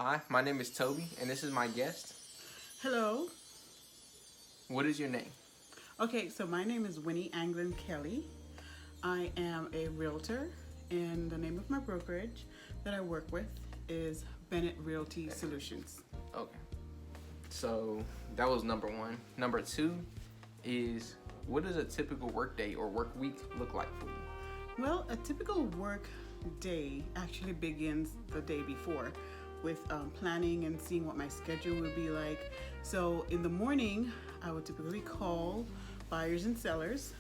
Hi, my name is Toby, and this is my guest. Hello. What is your name? Okay, so my name is Winnie Anglin Kelly. I am a realtor, and the name of my brokerage that I work with is Bennett Realty Solutions. Okay. So that was number one. Number two is, what does a typical work day or work week look like for you? Well, a typical work day actually begins the day before with planning and seeing what my schedule will be like. So in the morning, I would typically call buyers and sellers,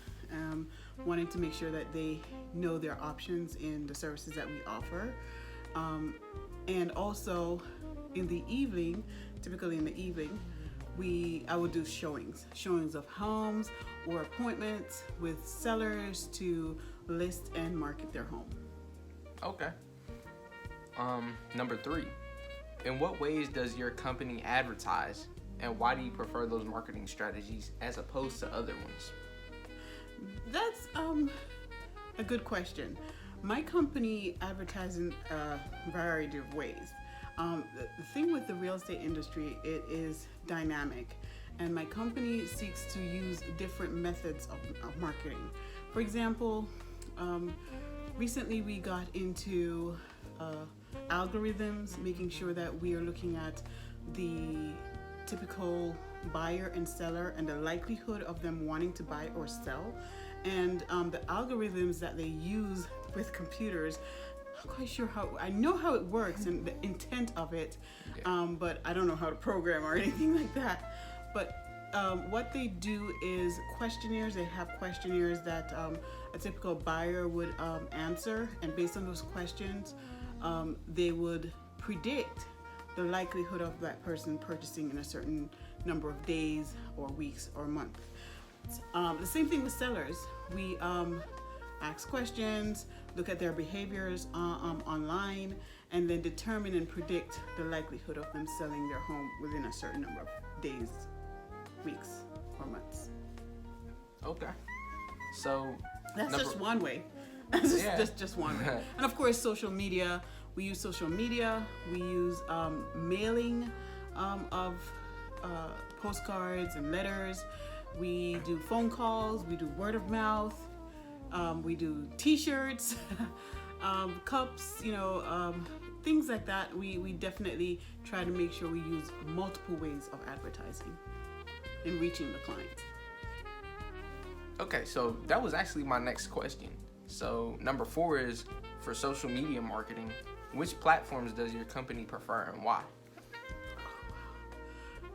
wanting to make sure that they know their options in the services that we offer. And also in the evening, typically in the evening, I would do showings of homes or appointments with sellers to list and market their home. Okay. Number three, in what ways does your company advertise, and why do you prefer those marketing strategies as opposed to other ones? That's a good question. My company advertises in a variety of ways. The thing with the real estate industry, it is dynamic, and my company seeks to use different methods of marketing. For example, recently we got into algorithms, making sure that we are looking at the typical buyer and seller and the likelihood of them wanting to buy or sell. And the algorithms that they use with computers, I'm not quite sure I know how it works and the intent of it, but I don't know how to program or anything like that. But what they do is questionnaires. They have questionnaires that a typical buyer would answer, and based on those questions, they would predict the likelihood of that person purchasing in a certain number of days or weeks or months. The same thing with sellers. We ask questions, look at their behaviors online, and then determine and predict the likelihood of them selling their home within a certain number of days, weeks, or months. Okay. So that's just one way. That's just one way. And of course, social media. We use social media. We use mailing of postcards and letters. We do phone calls. We do word of mouth. We do T-shirts, cups. Things like that. We definitely try to make sure we use multiple ways of advertising and reaching the clients. Okay, so that was actually my next question. So number four is, for social media marketing, which platforms does your company prefer and why?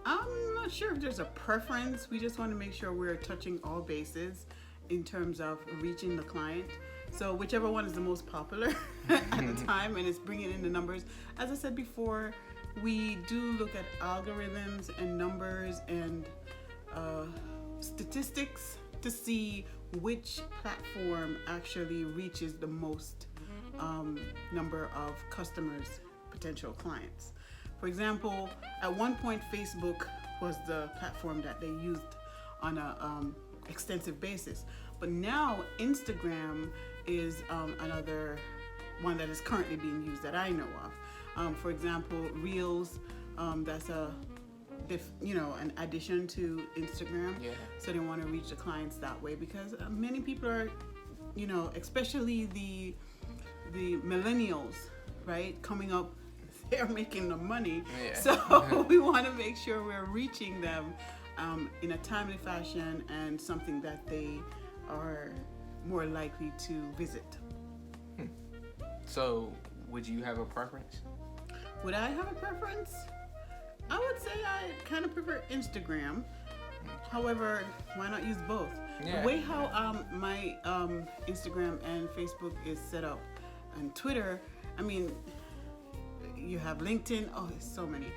I'm not sure if there's a preference. We just want to make sure we're touching all bases in terms of reaching the client. So whichever one is the most popular at the time and it's bringing in the numbers. As I said before, we do look at algorithms and numbers and statistics to see which platform actually reaches the most number of customers, potential clients. For example, at one point, Facebook was the platform that they used on a extensive basis. But now Instagram is another one that is currently being used that I know of. For example, Reels, that's an addition to Instagram. Yeah. So they want to reach the clients that way because many people are, especially the millennials, right, coming up, they're making the money. Yeah. So we want to make sure we're reaching them in a timely fashion and something that they are more likely to visit. So would you have a preference? Would I have a preference? I would say I kind of prefer Instagram. However, why not use both? Yeah. The way how my Instagram and Facebook is set up, and Twitter, I mean, you have LinkedIn, there's so many,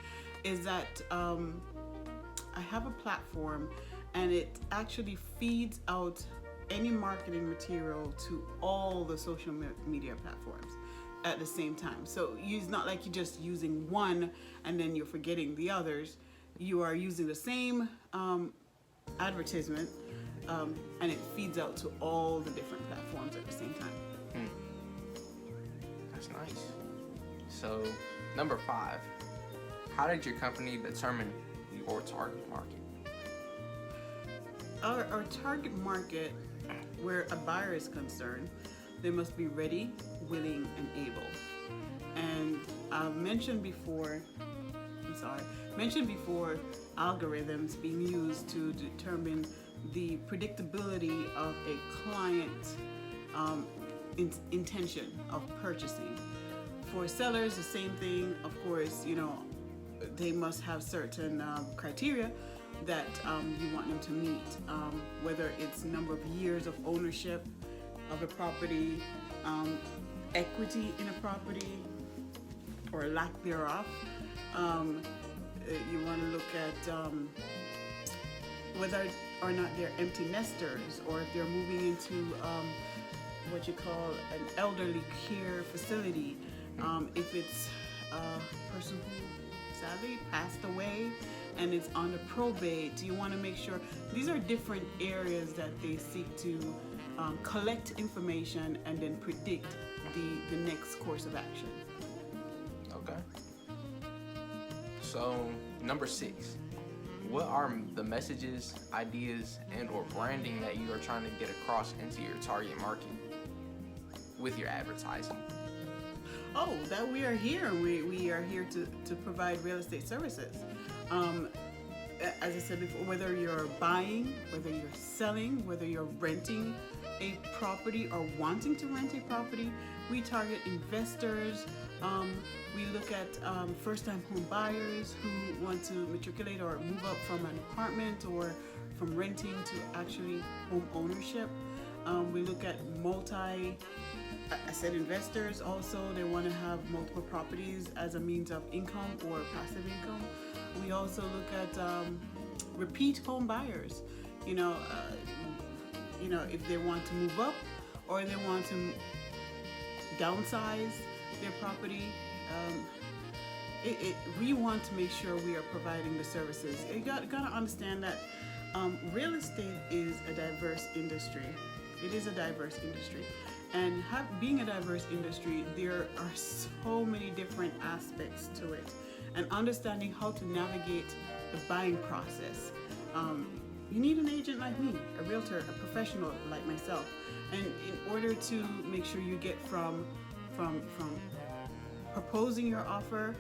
is that I have a platform and it actually feeds out any marketing material to all the social media platforms at the same time. So it's not like you're just using one and then you're forgetting the others. You are using the same advertisement and it feeds out to all the different platforms at the same time. That's nice. So number 5, How did your company determine your target market? Our target market, where a buyer is concerned, they must be ready, willing, and able. And I've mentioned before algorithms being used to determine the predictability of a client intention of purchasing. For sellers, the same thing. Of course, they must have certain criteria that you want them to meet, whether it's number of years of ownership of a property, equity in a property, or lack thereof. You want to look at whether or not they're empty nesters, or if they're moving into what you call an elderly care facility. If it's a person who sadly passed away and it's on the probate, you want to make sure these are different areas that they seek to collect information and then predict the next course of action. Okay. So, number 6, what are the messages, ideas, and or branding that you are trying to get across into your target market with your advertising? Oh, that we are here. We are here to provide real estate services. As I said before, whether you're buying, whether you're selling, whether you're renting a property or wanting to rent a property, we target investors. We look at first-time home buyers who want to matriculate or move up from an apartment or from renting to actually home ownership. We look at investors also. They want to have multiple properties as a means of income or passive income. We also look at repeat home buyers. If they want to move up or they want to downsize their property. We want to make sure we are providing the services. You got to understand that real estate is a diverse industry. It is a diverse industry. And being a diverse industry, there are so many different aspects to it. And understanding how to navigate the buying process. You need an agent like me, a realtor, a professional like myself. And in order to make sure you get from proposing your offer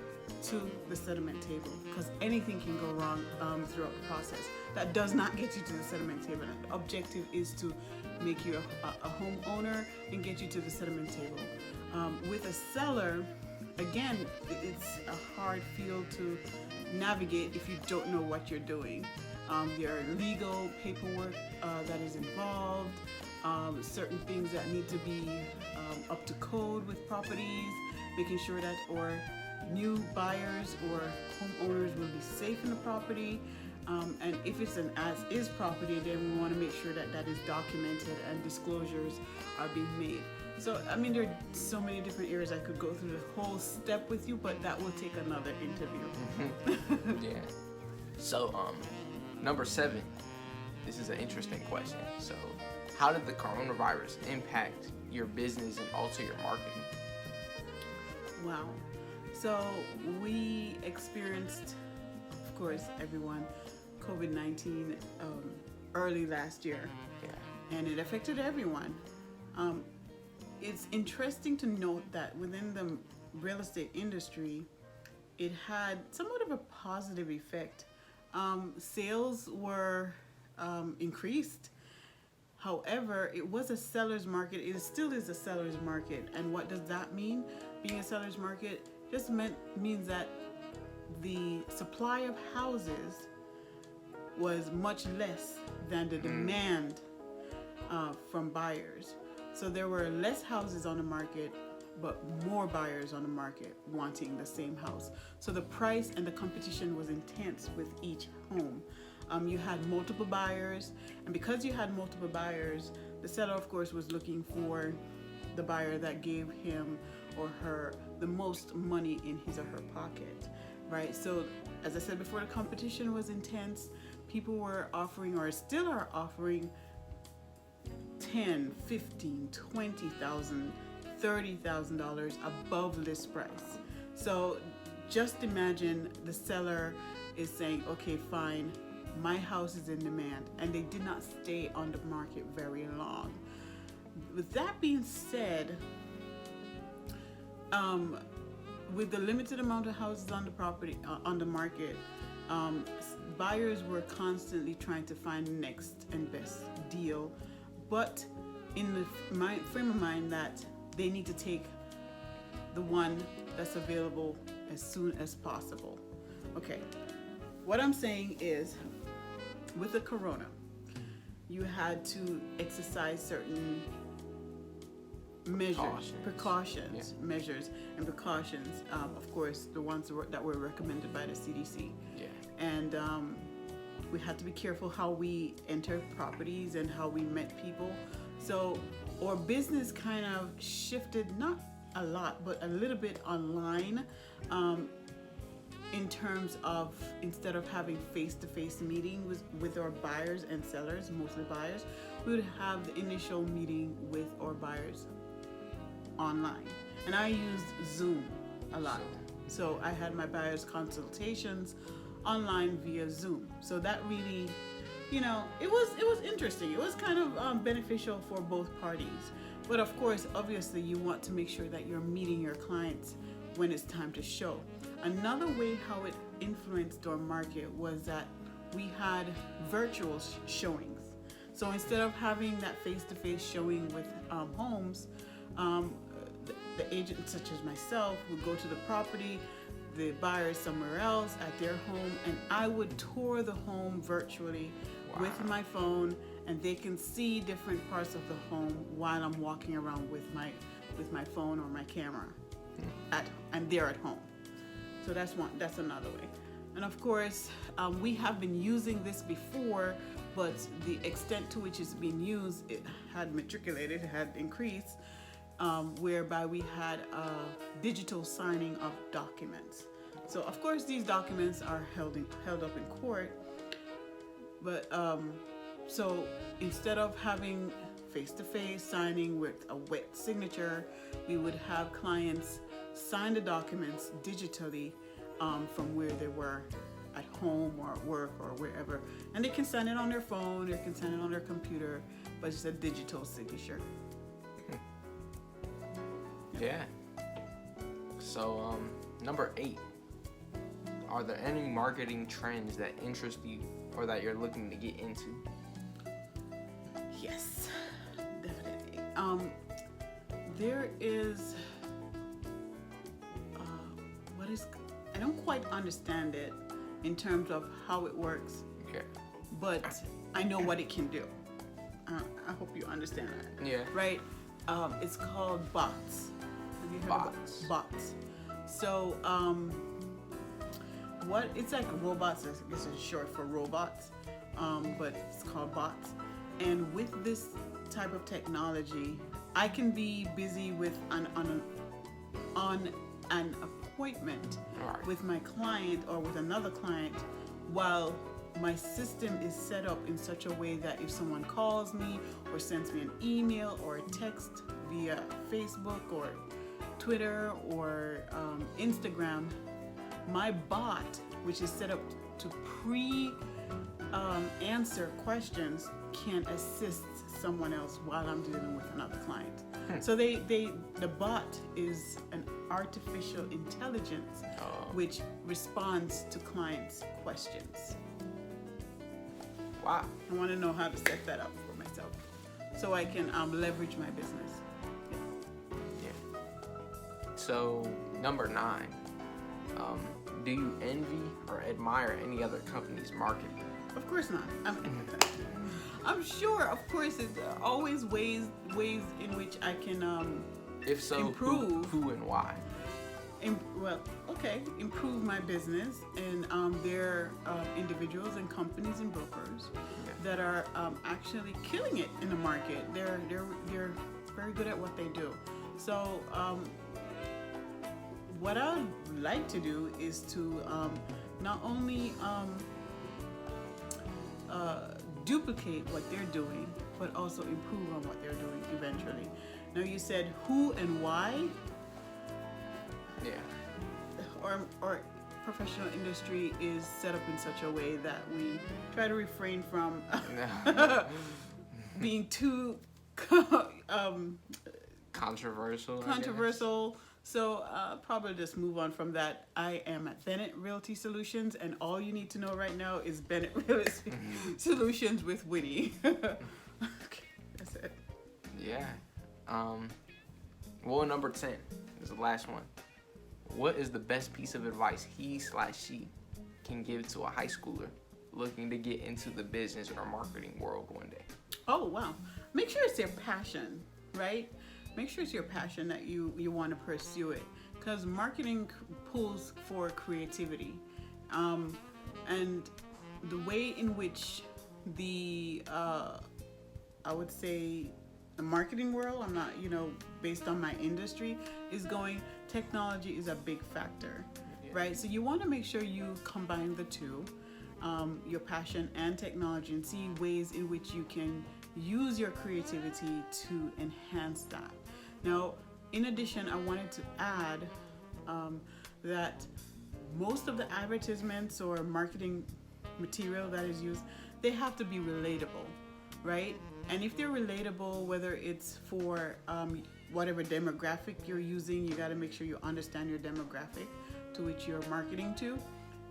to the settlement table, because anything can go wrong throughout the process. That does not get you to the settlement table. The objective is to make you a homeowner and get you to the settlement table. With a seller, again, it's a hard field to navigate if you don't know what you're doing. There are legal paperwork that is involved, certain things that need to be up to code with properties, making sure that our new buyers or homeowners will be safe in the property. And if it's an as-is property, then we want to make sure that that is documented and disclosures are being made. So, there are so many different areas I could go through the whole step with you, but that will take another interview. Yeah. So, number 7, this is an interesting question. So, how did the coronavirus impact your business and alter your marketing? Wow. So we experienced, of course, everyone, COVID-19 early last year. Yeah. And it affected everyone. It's interesting to note that within the real estate industry, it had somewhat of a positive effect. Sales were increased. However, it was a seller's market. It still is a seller's market. And what does that mean? Being a seller's market just means that the supply of houses was much less than the demand from buyers. So there were less houses on the market, but more buyers on the market wanting the same house. So the price and the competition was intense with each home. You had multiple buyers, and because you had multiple buyers, the seller, of course, was looking for the buyer that gave him or her the most money in his or her pocket, right? So, as I said before, the competition was intense. People were offering, or still are offering, $10,000, $15,000, $20,000, $30,000 above list price. So just imagine the seller is saying, okay, fine, my house is in demand, and they did not stay on the market very long. With that being said, with the limited amount of houses on the property on the market, buyers were constantly trying to find the next and best deal, but in the frame of mind that they need to take the one that's available as soon as possible. Okay, what I'm saying is, with the corona, you had to exercise certain measures, precautions, of course, the ones that were recommended by the CDC. Yeah. And we had to be careful how we entered properties and how we met people. So our business kind of shifted, not a lot, but a little bit online, in terms of, instead of having face-to-face meetings with our buyers and sellers, mostly buyers, we would have the initial meeting with our buyers online. And I used Zoom a lot. So I had my buyers consultations online via Zoom. So that really, it was interesting. It was kind of beneficial for both parties. But of course, obviously, you want to make sure that you're meeting your clients when it's time to show. Another way how it influenced our market was that we had virtual showings. So instead of having that face-to-face showing with homes, the agent, such as myself, would go to the property, the buyer somewhere else at their home, and I would tour the home virtually with my phone, and they can see different parts of the home while I'm walking around with my phone or my camera, and they're at home. So that's another way. And of course, we have been using this before, but the extent to which it's being used, it had matriculated, it had increased, whereby we had a digital signing of documents. So of course these documents are held up in court, but so instead of having face-to-face signing with a wet signature, we would have clients sign the documents digitally from where they were at home or at work or wherever, and they can sign it on their phone, they can sign it on their computer, but it's a digital signature. Yeah. So number 8, are there any marketing trends that interest you or that you're looking to get into? Yes, definitely. There is I don't quite understand it in terms of how it works. Okay. But I know what it can do. I hope you understand that. Yeah. Right? It's called bots. Have you heard Bots. of bots? So, it's like robots, I guess it's short for robots, but it's called bots. And with this type of technology, I can be busy with on an appointment with my client or with another client, while my system is set up in such a way that if someone calls me or sends me an email or a text via Facebook or Twitter or Instagram, my bot, which is set up to answer questions, can assist someone else while I'm dealing with another client. So the bot is an artificial intelligence which responds to clients' questions. Wow. I want to know how to set that up for myself so I can leverage my business. Yeah. So number 9, do you envy or admire any other company's marketing? Of course not. I'm sure, of course, it's always ways in which I can if so, improve. Who and why? Improve my business, and there are individuals and companies and brokers that are actually killing it in the market. They're very good at what they do. So what I would like to do is to not only duplicate what they're doing, but also improve on what they're doing eventually. Now you said who and why. Yeah. our professional industry is set up in such a way that we try to refrain from being too controversial. Controversial. So probably just move on from that. I am at Bennett Realty Solutions, and all you need to know right now is Bennett Realty Solutions with Winnie. Okay, that's it. Yeah. Well, number 10 is the last one. What is the best piece of advice he/she can give to a high schooler looking to get into the business or marketing world one day? Oh, wow. Make sure it's your passion, right? Make sure it's your passion that you want to pursue it, because marketing pulls for creativity. And the way in which the, I would say, the marketing world, I'm not, based on my industry, is going, technology is a big factor, right? So you want to make sure you combine the two, your passion and technology, and see ways in which you can use your creativity to enhance that. Now, in addition, I wanted to add that most of the advertisements or marketing material that is used, they have to be relatable, right? And if they're relatable, whether it's for whatever demographic you're using, you got to make sure you understand your demographic to which you're marketing to.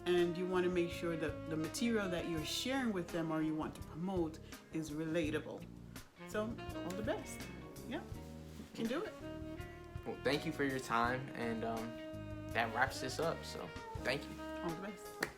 And you want to make sure that the material that you're sharing with them or you want to promote is relatable. So, all the best. Yeah, you can do it. Well, thank you for your time, and that wraps this up. So, thank you. All the best.